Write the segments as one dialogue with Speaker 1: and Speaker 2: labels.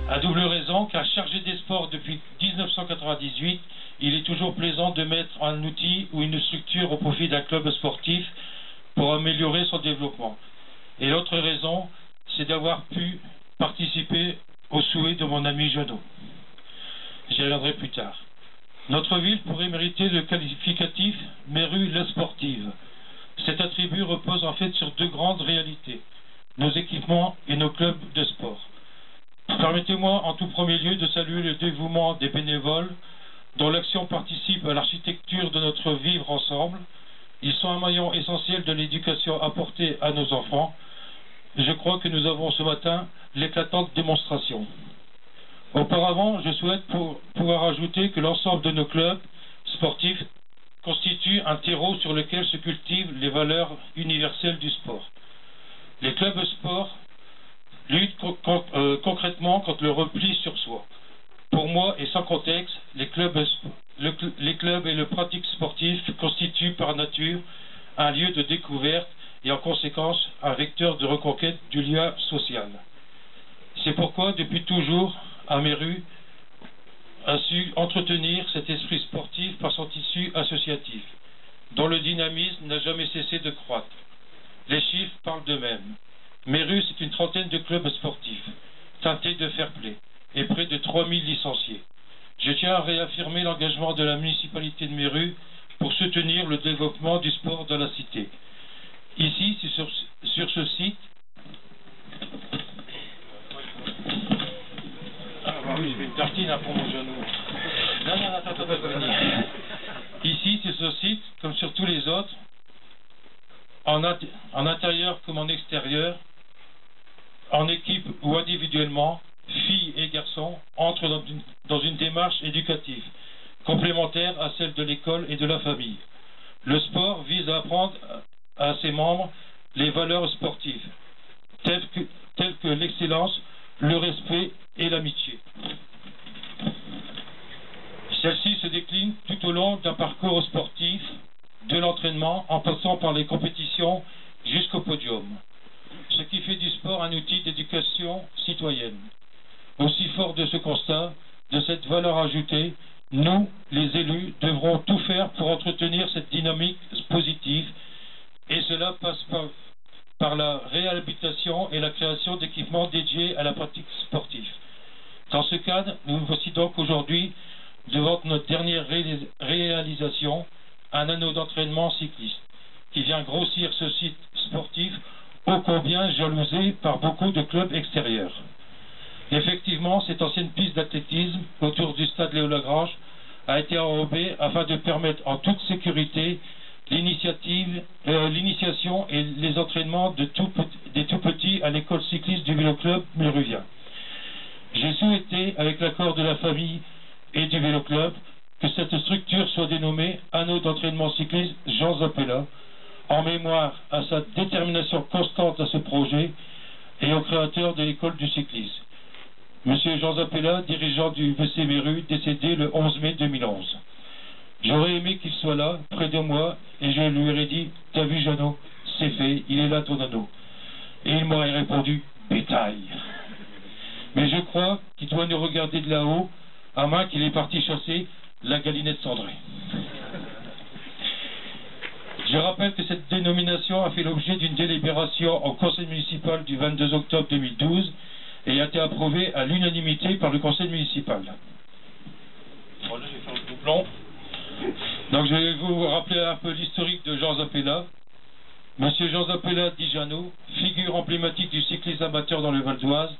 Speaker 1: À double raison, car chargé des sports depuis 1998, il est toujours plaisant de mettre un outil ou une structure au profit d'un club sportif pour améliorer son développement. Et l'autre raison, c'est d'avoir pu participer au souhait de mon ami Jeannot. J'y reviendrai plus tard. Notre ville pourrait mériter le qualificatif Méru la sportive. Cet attribut repose en fait sur deux grandes réalités, nos équipements et nos clubs de sport. Permettez-moi en tout premier lieu de saluer le dévouement des bénévoles dont l'action participe à l'architecture de notre vivre ensemble. Ils sont un maillon essentiel de l'éducation apportée à nos enfants. Je crois que nous avons ce matin l'éclatante démonstration. Auparavant, je souhaite pouvoir ajouter que l'ensemble de nos clubs sportifs constitue un terreau sur lequel se cultivent les valeurs universelles du sport. Les clubs sport luttent concrètement contre le repli sur soi. Pour moi, et sans contexte, les clubs et le pratique sportif constituent par nature un lieu de découverte et en conséquence un vecteur de reconquête du lien social. C'est pourquoi, depuis toujours, Méru a su entretenir cet esprit sportif par son tissu associatif, dont le dynamisme n'a jamais cessé de croître. Les chiffres parlent d'eux-mêmes. Méru, c'est une trentaine de clubs sportifs, teintés de fair-play, et près de 3000 licenciés. Je tiens à réaffirmer l'engagement de la municipalité de Méru pour soutenir le développement du sport dans la cité. Ici, c'est sur ce site... Oui, je fais une tartine pour mon genou. Non, attends, pas venir. Ici, c'est ce site, comme sur tous les autres, en intérieur comme en extérieur, en équipe ou individuellement, filles et garçons entrent dans une démarche éducative, complémentaire à celle de l'école et de la famille. Le sport vise à apprendre à ses membres les valeurs sportives, telles que l'excellence, le respect et l'amitié. Celle-ci se décline tout au long d'un parcours sportif, de l'entraînement en passant par les compétitions jusqu'au podium, ce qui fait du sport un outil d'éducation citoyenne. Aussi fort de ce constat, de cette valeur ajoutée, nous, les élus, devrons tout faire pour entretenir cette dynamique positive, et cela passe par la réhabilitation et la création d'équipements dédiés à la pratique sportive. Dans ce cadre, nous voici donc aujourd'hui devant notre dernière réalisation, un anneau d'entraînement cycliste, qui vient grossir ce site sportif ô combien jalousé par beaucoup de clubs extérieurs. Effectivement, cette ancienne piste d'athlétisme autour du stade Léo-Lagrange a été enrobée afin de permettre en toute sécurité l'initiation et les entraînements des tout petits à l'école cycliste du Vélo-Club méruvien. J'ai souhaité, avec l'accord de la famille et du Vélo-Club, que cette structure soit dénommée Anneau d'entraînement cycliste Jean Zappella, en mémoire à sa détermination constante à ce projet et au créateur de l'école du cyclisme, Monsieur Jean Zappella, dirigeant du VC Méru, décédé le 11 mai 2011. J'aurais aimé qu'il soit là, près de moi, et je lui aurais dit « T'as vu Jeannot, c'est fait, il est là ton anneau ». Et il m'aurait répondu « Bétail ». Mais je crois qu'il doit nous regarder de là-haut, à moins qu'il est parti chasser la galinette cendrée. Je rappelle que cette dénomination a fait l'objet d'une délibération au conseil municipal du 22 octobre 2012 et a été approuvée à l'unanimité par le conseil municipal. Bon, là, je vais faire le doublon. Donc je vais vous rappeler un peu l'historique de Jean Zappella. Monsieur Jean Zappella dit Jeannot, figure emblématique du cyclisme amateur dans le Val d'Oise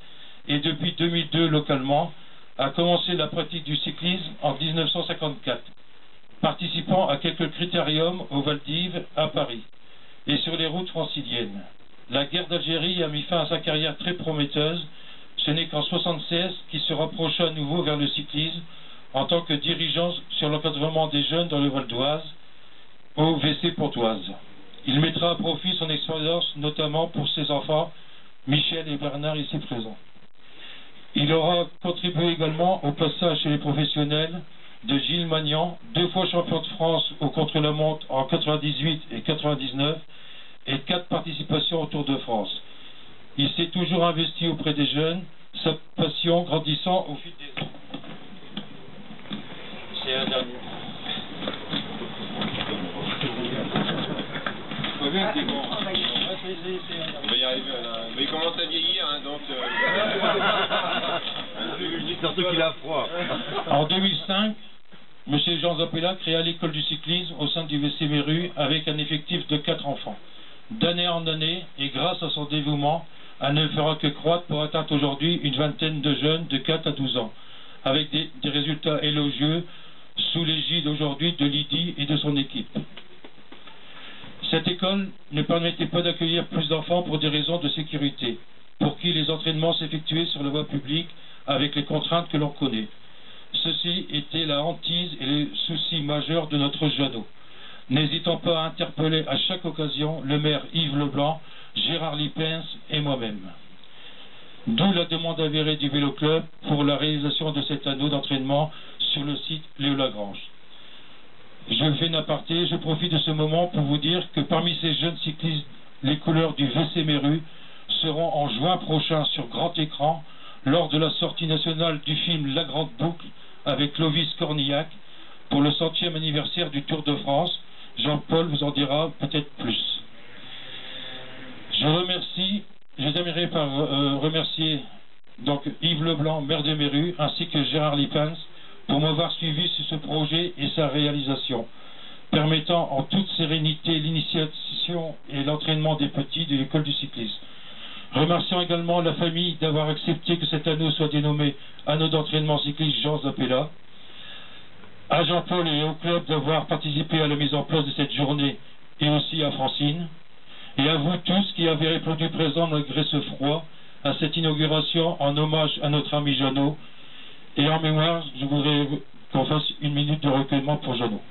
Speaker 1: et depuis 2002 localement, a commencé la pratique du cyclisme en 1954, participant à quelques critériums au Val d'Ive à Paris et sur les routes franciliennes. La guerre d'Algérie a mis fin à sa carrière très prometteuse. Ce n'est qu'en 1976 qu'il se rapprocha à nouveau vers le cyclisme en tant que dirigeant sur l'encadrement des jeunes dans le Val d'Oise, au VC Pontoise. Il mettra à profit son expérience notamment pour ses enfants, Michel et Bernard ici présents. Il aura contribué également au passage chez les professionnels de Gilles Magnan, 2 fois champion de France au contre-la-montre en 98 et 99 et 4 participations au Tour de France. Il s'est toujours investi auprès des jeunes. Sa passion association grandissant au fil des ans. C'est un dernier.
Speaker 2: On va y arriver, mais il commence à vieillir, hein, donc...
Speaker 3: Surtout qu'il a froid.
Speaker 1: En 2005, M. Jean Zappella créa l'école du cyclisme au sein du VC Méru avec un effectif de 4 enfants. D'année en année, et grâce à son dévouement, elle ne fera que croître pour atteindre aujourd'hui une vingtaine de jeunes de 4 à 12 ans, avec des résultats élogieux sous l'égide aujourd'hui de Lydie et de son équipe. Cette école ne permettait pas d'accueillir plus d'enfants pour des raisons de sécurité, pour qui les entraînements s'effectuaient sur la voie publique avec les contraintes que l'on connaît. Ceci était la hantise et le souci majeur de notre Jeannot, n'hésitant pas à interpeller à chaque occasion le maire Yves Leblanc, Gérard Lipens et moi-même. D'où la demande avérée du Vélo Club pour la réalisation de cet anneau d'entraînement sur le site Léo Lagrange. Je fais une aparté, je profite de ce moment pour vous dire que parmi ces jeunes cyclistes, les couleurs du VC Méru seront en juin prochain sur grand écran lors de la sortie nationale du film La Grande Boucle avec Clovis Cornillac pour le 100e anniversaire du Tour de France. Jean-Paul vous en dira peut-être plus. J'aimerais remercier donc Yves Leblanc, maire de Méru, ainsi que Gérard Lipens pour m'avoir suivi sur ce projet et sa réalisation, permettant en toute sérénité l'initiation et l'entraînement des petits de l'école du cyclisme. Remercions également la famille d'avoir accepté que cet anneau soit dénommé Anneau d'entraînement cycliste Jean Zappella, à Jean-Paul et au club d'avoir participé à la mise en place de cette journée et aussi à Francine, et à vous tous qui avez répondu présent malgré ce froid à cette inauguration en hommage à notre ami Jeannot. Et en mémoire, je voudrais qu'on fasse une minute de recueillement pour Jeannot.